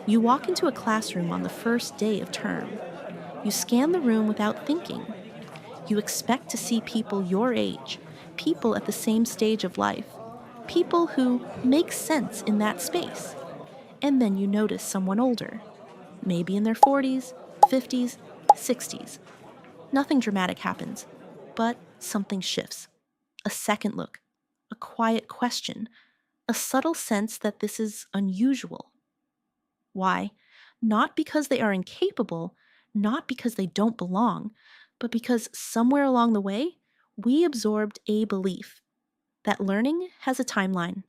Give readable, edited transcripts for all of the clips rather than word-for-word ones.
You walk into a classroom on the first day of term. You scan the room without thinking. You expect to see people your age, people at the same stage of life, people who make sense in that space. And then you notice someone older, maybe in their 40s, 50s, 60s. Nothing dramatic happens, but something shifts. A second look, a quiet question, a subtle sense that this is unusual. Why? Not because they are incapable, not because they don't belong, but because somewhere along the way, we absorbed a belief that learning has a timeline.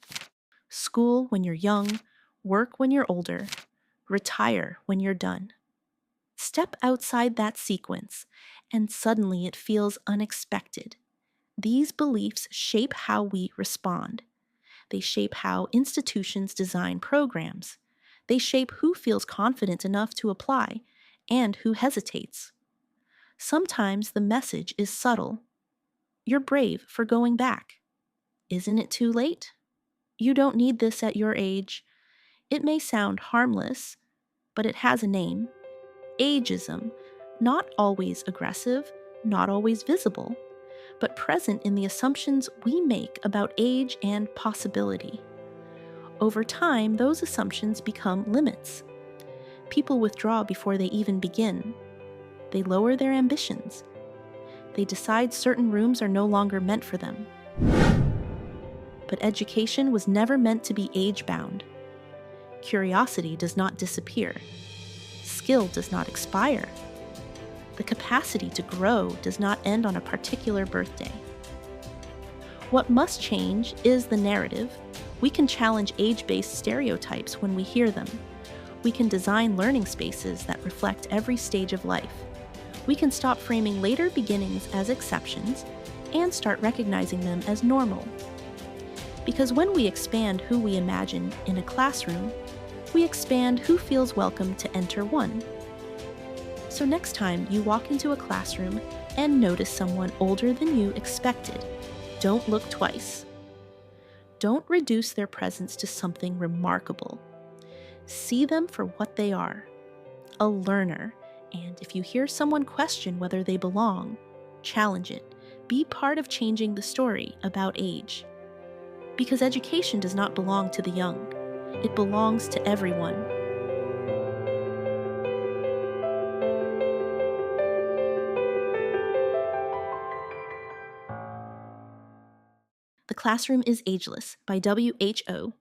School when you're young, work when you're older, retire when you're done. Step outside that sequence, and suddenly it feels unexpected. These beliefs shape how we respond. They shape how institutions design programs. They shape who feels confident enough to apply and who hesitates. Sometimes the message is subtle. You're brave for going back. Isn't it too late? You don't need this at your age. It may sound harmless, but it has a name. Ageism, not always aggressive, not always visible, but present in the assumptions we make about age and possibility. Over time, those assumptions become limits. People withdraw before they even begin. They lower their ambitions. They decide certain rooms are no longer meant for them. But education was never meant to be age-bound. Curiosity does not disappear. Skill does not expire. The capacity to grow does not end on a particular birthday. What must change is the narrative. We can challenge age-based stereotypes when we hear them. We can design learning spaces that reflect every stage of life. We can stop framing later beginnings as exceptions and start recognizing them as normal. Because when we expand who we imagine in a classroom, we expand who feels welcome to enter one. So next time you walk into a classroom and notice someone older than you expected, don't look twice. Don't reduce their presence to something remarkable. See them for what they are, a learner, and if you hear someone question whether they belong, challenge it. Be part of changing the story about age. Because education does not belong to the young. It belongs to everyone. The Classroom is Ageless by WHO.